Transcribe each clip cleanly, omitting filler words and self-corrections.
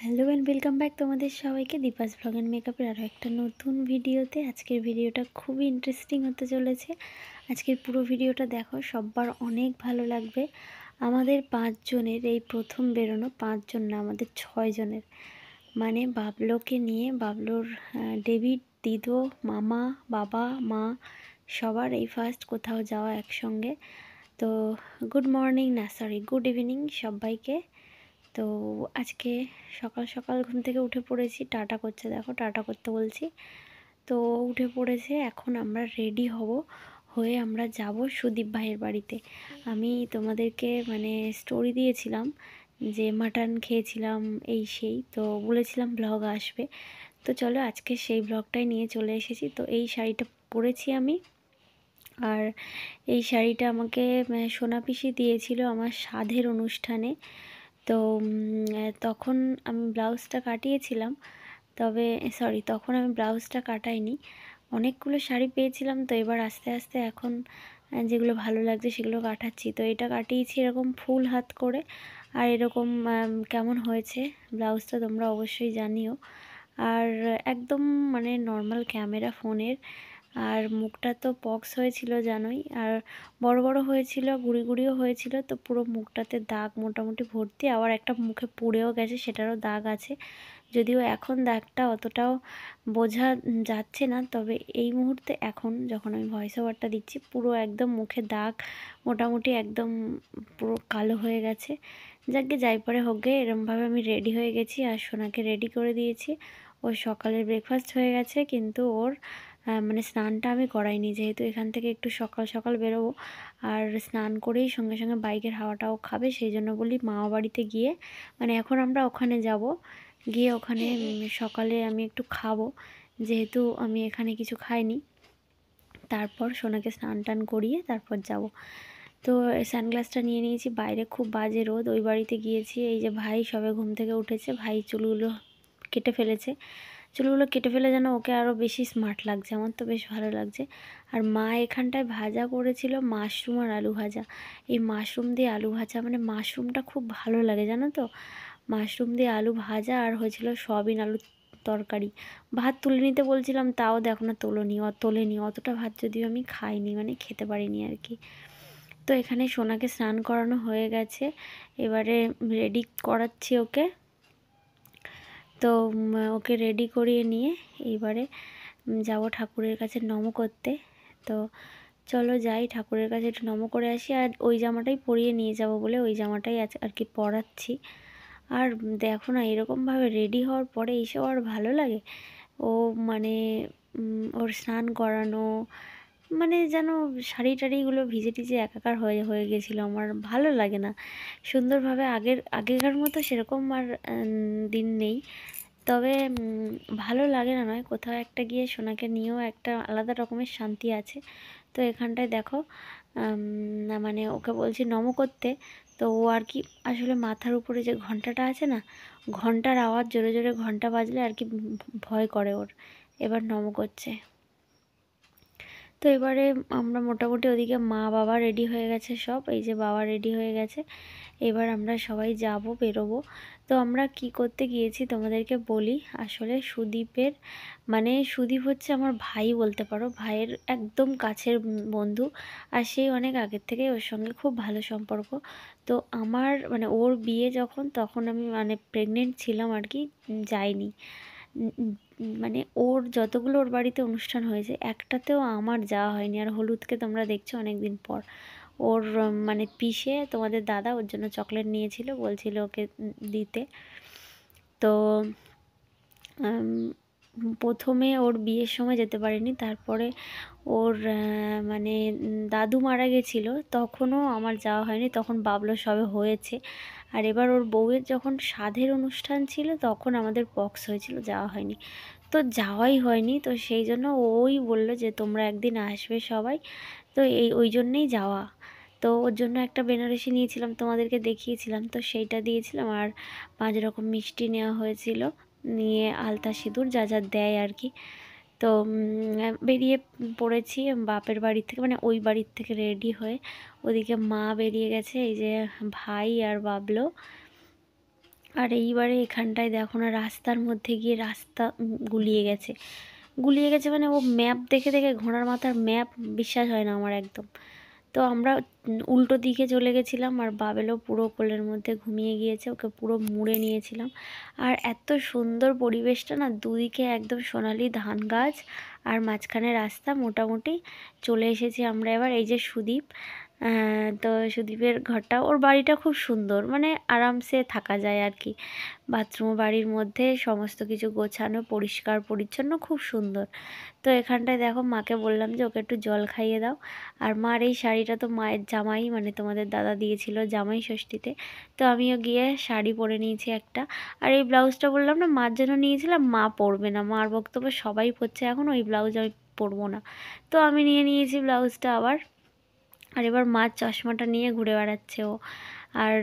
Hello and welcome back তোমাদের সবাইকে Deepa's blog and মেকআপের আরও একটা নতুন ভিডিওতে। আজকের ভিডিওটা খুবই ইন্টারেস্টিং হতে চলেছে। আজকের পুরো ভিডিওটা দেখো, সবার অনেক ভালো লাগবে। আমাদের 5 জনের এই প্রথম বেরোনো, 5 জন না, আমাদের 6 জনের, মানে বাবলোকে নিয়ে, বাবলোর ডেভিড, দিদো, মামা, বাবা, মা, সবার এই ফার্স্ট কোথাও যাওয়া একসঙ্গে। তো গুড মর্নিং না, সরি, গুড ইভিনিং সবাইকে। তো আজকে সকাল সকাল ঘুম থেকে উঠে পড়েছি, টাটা করছে, দেখো টাটা করতে বলছি। তো উঠে পড়েছে, এখন আমরা রেডি হব, হয়ে আমরা যাব সুদীপ ভাইয়ের বাড়িতে। আমি তোমাদেরকে স্টোরি দিয়েছিলাম যে মাটন খেয়েছিলাম, এই সেই, তো বলেছিলাম ব্লগ আসবে। তো চলো আজকে সেই ব্লগটাই নিয়ে চলে এসেছি। তো এই শাড়িটা পরেছি আমি, আর এই শাড়িটা আমাকে সোনা পিসি দিয়েছিল আমার সাধের অনুষ্ঠানে। তো তখন আমি ব্লাউজটা কাটিয়েছিলাম, তবে সরি, তখন আমি ব্লাউজটা কাটাইনি। অনেকগুলো শাড়ি পেয়েছিলাম, তো এবার আস্তে আস্তে এখন যেগুলো ভালো লাগছে সেগুলো কাটাচ্ছি। তো এটা কাটিয়েছি এরকম ফুল হাত করে। আর এরকম কেমন হয়েছে ব্লাউজটা তোমরা অবশ্যই জানিও। আর একদম নর্মাল ক্যামেরা ফোনের। আর মুখটা তো পক্স হয়েছিল জানোই, আর বড় বড় হয়েছিল, গুঁড়ি গুঁড়িও হয়েছিল, তো পুরো মুখটাতে দাগ মোটামুটি ভর্তি। আবার একটা মুখে পুড়েও গেছে, সেটারও দাগ আছে, যদিও এখন দাগটা অতটাও বোঝা যাচ্ছে না। তবে এই মুহূর্তে এখন যখন আমি ভয়েস ওভারটা দিচ্ছি, পুরো একদম মুখে দাগ মোটামুটি একদম পুরো কালো হয়ে গেছে। যাকে যাই পরে হোক গে, এরমভাবে আমি রেডি হয়ে গেছি আর সোনাকে রেডি করে দিয়েছি। ওর সকালের ব্রেকফাস্ট হয়ে গেছে, কিন্তু ওর স্নানটা আমি করাইনি, যেহেতু এখান থেকে একটু সকাল সকাল বেরোবো। আর স্নান করেই সঙ্গে সঙ্গে বাইকের হাওয়াটাও খাবে, সেই জন্য বলি মামা বাড়িতে গিয়ে, এখন আমরা ওখানে যাব, গিয়ে ওখানে সকালে আমি একটু খাবো, যেহেতু আমি এখানে কিছু খাইনি। তারপর সোনাকে স্নান টান করিয়ে তারপর যাব। তো সানগ্লাসটা নিয়ে নিয়েছি, বাইরে খুব বাজে রোদ। ওই বাড়িতে গিয়েছি, এই যে ভাই সবে ঘুম থেকে উঠেছে, ভাই চুলগুলো কেটে ফেলেছে। চুলগুলো কেটে ফেলে যেন ওকে আরও বেশি স্মার্ট লাগছে, আমার তো বেশ ভালো লাগছে। আর মা এখানটায় ভাজা করেছিল মাশরুম আর আলু ভাজা। এই মাশরুম দিয়ে আলু ভাজা, মাশরুমটা খুব ভালো লাগে জানো তো। মাশরুম দিয়ে আলু ভাজা, আর হয়েছিল সয়াবিন আলুর তরকারি। ভাত তুলে নিতে বলছিলাম, তাও দেখো না তোলেনি। অতটা ভাত যদিও আমি খাইনি, খেতে পারিনি আর কি। তো এখানে সোনাকে স্নান করানো হয়ে গেছে, এবারে রেডি করাচ্ছি ওকে। তো ওকে রেডি করিয়ে নিয়ে এইবারে যাব ঠাকুরের কাছে নমো করতে। তো চলো যাই, ঠাকুরের কাছে একটু নমো করে আসি। আর ওই জামাটাই পরিয়ে নিয়ে যাব বলে ওই জামাটাই আর কি পরাচ্ছি। আর দেখো না, এরকমভাবে রেডি হওয়ার পরে এইসব আর ভালো লাগে। ও ওর স্নান করানো, যেন শাড়ি টাড়িগুলো ভিজে টিজে একাকার হয়ে হয়ে গেছিলো, আমার ভালো লাগে না সুন্দরভাবে। আগেকার মতো সেরকম আর দিন নেই, তবে ভালো লাগে না নয়, কোথাও একটা গিয়ে সোনাকে নিয়েও একটা আলাদা রকমের শান্তি আছে। তো এখানটায় দেখো ওকে বলছি নমো করতে, তো ও আর কি আসলে মাথার উপরে যে ঘন্টাটা আছে না, ঘন্টার আওয়াজ, জোরে জোরে ঘন্টা বাজলে আর কি ভয় করে ওর। এবার নমো করছে। তো এবারে আমরা মোটামুটি ওদিকে মা বাবা রেডি হয়ে গেছে সব, এই যে বাবা রেডি হয়ে গেছে, এবার আমরা সবাই যাব, বেরোবো। তো আমরা কি করতে গিয়েছি তোমাদেরকে বলি। আসলে সুদীপের সুদীপ হচ্ছে আমার ভাই বলতে পারো, ভাইয়ের একদম কাছের বন্ধু। আর সেই অনেক আগের থেকে ওর সঙ্গে খুব ভালো সম্পর্ক। তো আমার ওর বিয়ে যখন, তখন আমি প্রেগনেন্ট ছিলাম আর কি, যাইনি। ওর যতগুলো ওর বাড়িতে অনুষ্ঠান হয়েছে, একটাতেও আমার যাওয়া হয়নি। আর হলুদকে তোমরা দেখছো অনেক দিন পর। ওর পিসে, তোমাদের দাদা, ওর জন্য চকলেট নিয়েছিল, বলছিল ওকে দিতে। তো প্রথমে ওর বিয়ের সময় যেতে পারিনি, তারপরে ওর দাদু মারা গেছিল, তখনও আমার যাওয়া হয়নি, তখন বাবলো সবে হয়েছে। আর এবার ওর বউয়ের যখন সাধের অনুষ্ঠান ছিল, তখন আমাদের পক্স হয়েছিল, যাওয়া হয়নি, তো যাওয়াই হয়নি। তো সেই জন্য ওই বললো যে তোমরা একদিন আসবে সবাই, তো ওই জন্যেই যাওয়া। তো ওর জন্য একটা বেনারসি নিয়েছিলাম, তোমাদেরকে দেখিয়েছিলাম, তো সেইটা দিয়েছিলাম। আর 5 রকম মিষ্টি নেওয়া হয়েছিল, নিয়ে আলতা সিঁদুর যা যা দেয় আর কি। তো বেরিয়ে পড়েছি বাপের বাড়ি থেকে, ওই বাড়ির থেকে রেডি হয়ে। ওদিকে মা বেরিয়ে গেছে, এই যে ভাই আর বাবলো। আর এইবারে এখানটায় দেখো না, রাস্তার মধ্যে গিয়ে রাস্তা গুলিয়ে গেছে। গুলিয়ে গেছে মানে ও ম্যাপ দেখে দেখে, ঘোড়ার মাথার ম্যাপ বিশ্বাস হয় না আমার একদম। তো আমরা উল্টো দিকে চলে গেছিলাম, আর বাবেলও পুরো কোলের মধ্যে ঘুমিয়ে গিয়েছে, ওকে পুরো মুড়ে নিয়েছিলাম। আর এত সুন্দর পরিবেশটা না, দুদিকে একদম সোনালি ধান গাছ আর মাঝখানে রাস্তা। মোটামুটি চলে এসেছি আমরা এবার। এই যে সুদীপ, তো সুদীপের ঘরটা, ওর বাড়িটা খুব সুন্দর, মানে আরামসে থাকা যায় আর কি। বাথরুম বাড়ির মধ্যে সমস্ত কিছু গোছানো, পরিষ্কার পরিচ্ছন্ন, খুব সুন্দর। তো এখানটায় দেখো, মাকে বললাম যে ওকে একটু জল খাইয়ে দাও। আর মার এই শাড়িটা তো মায়ের জামাই, মানে তোমাদের দাদা দিয়েছিল জামাই ষষ্ঠীতে, তো আমিও গিয়ে শাড়ি পরে নিয়েছি একটা। আর এই ব্লাউজটা বললাম না মার জন্য নিয়েছিলাম, মা পরবে না, মার বক্তব্য সবাই পরছে এখন, ওই ব্লাউজ আমি পরবো না। তো আমি নিয়ে নিয়েছি ব্লাউজটা আবার। আর এবার মার চশমাটা নিয়ে ঘুরে বেড়াচ্ছে ও। আর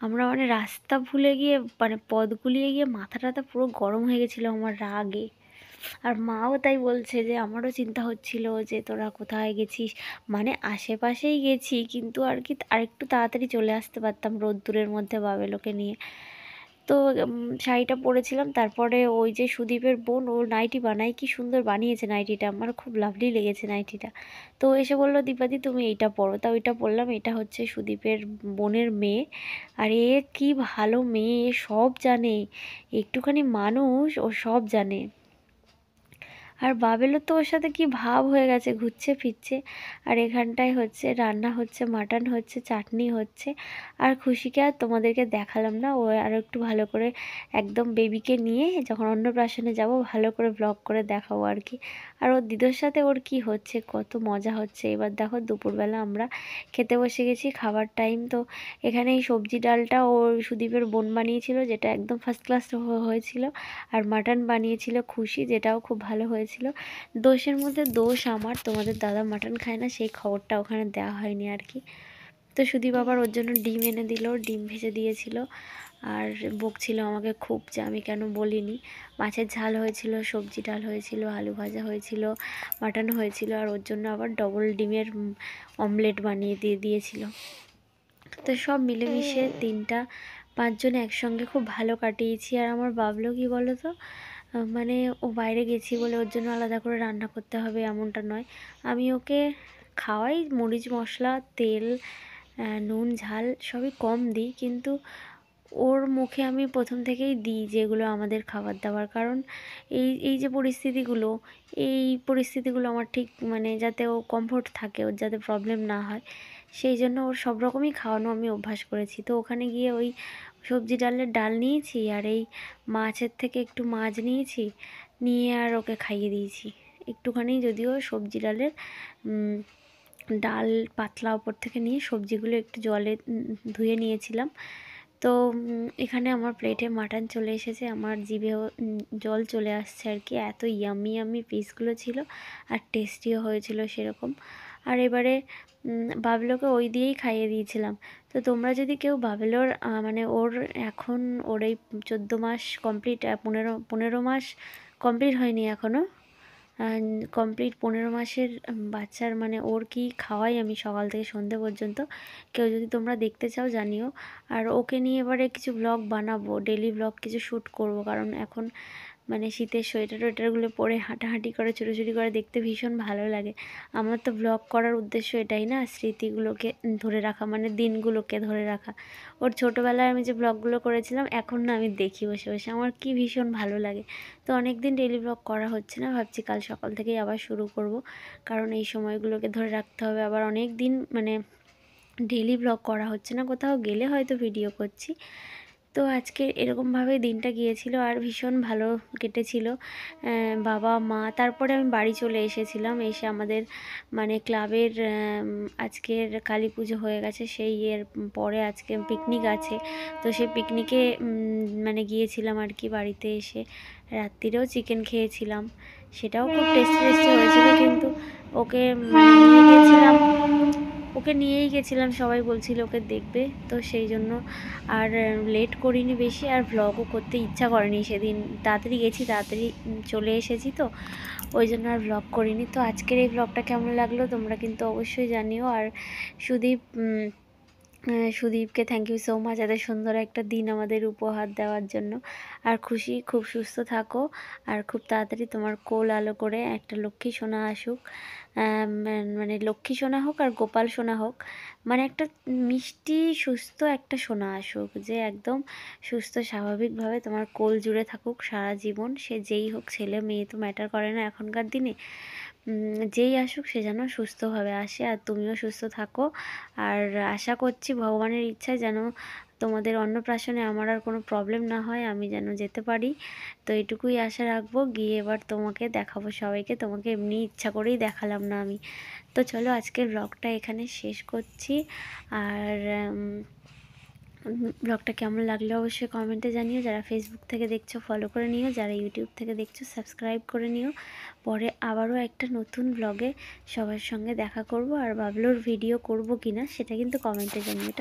আমরা মানে রাস্তা ভুলে গিয়ে, মানে পথ গুলিয়ে গিয়ে মাথা টাথা পুরো গরম হয়ে গেছিলো আমার রাগে। আর মাও তাই বলছে যে আমারও চিন্তা হচ্ছিল যে তোরা কোথায় গেছিস, মানে আশেপাশেই গেছি, কিন্তু আর কি আরেকটু তাড়াতাড়ি চলে আসতে পারতাম রোদ্দুরের মধ্যে বাবেলোকে নিয়ে। তো শাড়িটা পরেছিলাম, তারপরে ওই যে সুদীপের বোন, ও নাইটি বানায়, কি সুন্দর বানিয়েছে নাইটিটা, আমার খুব লাভলি লেগেছে নাইটিটা। তো এসে বললো দীপাদি তুমি এইটা পরো, তা ওইটা পরলাম। এটা হচ্ছে সুদীপের বোনের মেয়ে, আর এ কি ভালো মেয়ে, এ সব জানে, একটুখানি মানুষ ও সব জানে। আর বাবেলও তো ওর সাথে কি ভাব হয়ে গেছে, ঘুরছে ফিরছে। আর এখানটায় হচ্ছে রান্না হচ্ছে, মাটন হচ্ছে, চাটনি হচ্ছে। আর খুশিকে আর তোমাদেরকে দেখালাম না, ও আরও একটু ভালো করে একদম বেবিকে নিয়ে যখন অন্নপ্রাশনে যাব ভালো করে ব্লগ করে দেখাবো আর কি। আর ওর দিদোর সাথে ওর কি হচ্ছে, কত মজা হচ্ছে। এবার দেখো দুপুরবেলা আমরা খেতে বসে গেছি, খাবার টাইম। তো এখানে এই সবজি ডালটা ওর সুদীপের বোন বানিয়েছিল, যেটা একদম ফার্স্ট ক্লাস হয়েছিল। আর মাটন বানিয়েছিল খুশি, যেটাও খুব ভালো হয়েছিল। দোষের মধ্যে দোষ আমার, তোমাদের দাদা মাটন খায় না, সেই খবরটা ওখানে দেওয়া হয়নি আর কি। তো সুদীপ আবার ওর জন্য ডিম এনে দিল, ডিম ভেজে দিয়েছিল। আর বকছিল আমাকে খুব যে আমি কেন বলিনি। মাছের ঝাল হয়েছিল, সবজি ডাল হয়েছিল, আলু ভাজা হয়েছিল, মাটন হয়েছিল, আর ওর জন্য আবার ডবল ডিমের অমলেট বানিয়ে দিয়েছিল। তো সব মিলেমিশে দিনটা পাঁচজন একসঙ্গে খুব ভালো কাটিয়েছি। আর আমার বাবলু কি বলো তো, মানে ও বাইরে গেছি বলে ওর জন্য আলাদা করে রান্না করতে হবে এমনটা নয়। আমি ওকে খাওয়াই, মরিচ মশলা তেল নুন ঝাল সবই কম দিই, কিন্তু ওর মুখে আমি প্রথম থেকেই দিই যেগুলো আমাদের খাবার দাবার। কারণ এই এই যে পরিস্থিতিগুলো, এই পরিস্থিতিগুলো আমার ঠিক, মানে যাতে ও কমফোর্ট থাকে, ওর যাতে প্রবলেম না হয়, সেই জন্য ওর সব রকমই খাওয়ানো আমি অভ্যাস করেছি। তো ওখানে গিয়ে ওই সবজি ডালের ডাল নিয়েছি, আর এই মাছের থেকে একটু মাছ নিয়েছি, নিয়ে আর ওকে খাইয়ে দিয়েছি একটুখানি। যদিও সবজি ডালের ডাল পাতলা ওপর থেকে নিয়ে সবজিগুলো একটু জলে ধুয়ে নিয়েছিলাম। তো এখানে আমার প্লেটে মাটন চলে এসেছে, আমার জিভেও জল চলে আসছে আর কি, এত ইয়ামি ইয়ামি পিসগুলো ছিল, আর টেস্টিও হয়েছিল সেরকম। আর এবারে বাবলোকে ওই দিয়েই খাইয়ে দিয়েছিলাম। তো তোমরা যদি কেউ বাবলোর মানে ওর এখন ওর এই 14 মাস কমপ্লিট, 15 মাস কমপ্লিট হয়নি এখনও, কমপ্লিট 15 মাসের বাচ্চার মানে ওর কি খাওয়াই আমি সকাল থেকে সন্ধে পর্যন্ত, কেউ যদি তোমরা দেখতে চাও জানিও। আর ওকে নিয়ে এবারে কিছু ব্লগ বানাবো, ডেলি ব্লগ কিছু শ্যুট করব, কারণ এখন মানে শীতের সোয়েটার টোয়েটারগুলো পরে হাঁটাহাঁটি করে ছোটাছুটি করে দেখতে ভীষণ ভালো লাগে। আমার তো ব্লগ করার উদ্দেশ্য এটাই না, স্মৃতিগুলোকে ধরে রাখা, মানে দিনগুলোকে ধরে রাখা। ওর ছোটোবেলায় আমি যে ব্লগগুলো করেছিলাম এখন না আমি দেখি বসে বসে, আমার কি ভীষণ ভালো লাগে। তো অনেক দিন ডেলি ব্লগ করা হচ্ছে না, ভাবছি কাল সকাল থেকেই আবার শুরু করব, কারণ এই সময়গুলোকে ধরে রাখতে হবে। আবার অনেক দিন মানে ডেলি ব্লগ করা হচ্ছে না, কোথাও গেলে হয়তো ভিডিও করছি। তো আজকে এরকমভাবে দিনটা গিয়েছিল, আর ভীষণ ভালো কেটেছিল। বাবা মা, তারপরে আমি বাড়ি চলে এসেছিলাম, এসে আমাদের মানে ক্লাবের আজকের কালী পুজো হয়ে গেছে, সেই এর পরে আজকে পিকনিক আছে। তো সেই পিকনিকে মানে গিয়েছিলাম আর কি। বাড়িতে এসে রাত্রিরেও চিকেন খেয়েছিলাম, সেটাও খুব টেস্টি টেস্টি হয়েছিল, কিন্তু ওকে মানে নিয়ে গেছিলাম, ওকে নিয়েই গেছিলাম, সবাই বলছিল ওকে দেখবে, তো সেই জন্য আর লেট করিনি বেশি, আর ভ্লগও করতে ইচ্ছা করেনি সেদিন, তাড়াতাড়ি গেছি তাড়াতাড়ি চলে এসেছি, তো ওই জন্য আর ভ্লগ করিনি। তো আজকের এই ভ্লগটা কেমন লাগলো তোমরা কিন্তু অবশ্যই জানিও। আর সুদীপ সুদীপকে থ্যাংক ইউ সো মাচ এত সুন্দর একটা দিন আমাদের উপহার দেওয়ার জন্য। আর খুশি, খুব সুস্থ থাকো, আর খুব তাড়াতাড়ি তোমার কোল আলো করে একটা লক্ষ্মী সোনা আসুক। মানে লক্ষ্মী সোনা হোক আর গোপাল সোনা হোক, মানে একটা মিষ্টি সুস্থ একটা সোনা আসুক, যে একদম সুস্থ স্বাভাবিকভাবে তোমার কোল জুড়ে থাকুক সারা জীবন। সে যেই হোক, ছেলে মেয়ে তো ম্যাটার করে না এখনকার দিনে। যেই আসুক সে যেন সুস্থভাবে আসে, আর তুমিও সুস্থ থাকো। আর আশা করছি ভগবানের ইচ্ছায় যেন তোমাদের অন্নপ্রাশনে আমার আর কোনো প্রবলেম না হয়, আমি যেন যেতে পারি। তো এটুকুই আশা রাখবো। গিয়ে এবার তোমাকে দেখাবো সবাইকে, তোমাকে এমনি ইচ্ছা করেই দেখালাম না আমি। তো চলো আজকের ব্লগটা এখানে শেষ করছি। আর ব্লগটা কেমন লাগলো অবশ্যই কমেন্টে জানিও। যারা ফেসবুক থেকে দেখছো ফলো করে নিও, যারা ইউটিউব থেকে দেখছো সাবস্ক্রাইব করে নিও। পরে আবারও একটা নতুন ব্লগে সবার সঙ্গে দেখা করব। আর বাবলুর ভিডিও করব কি না সেটা কিন্তু কমেন্টে জানিও।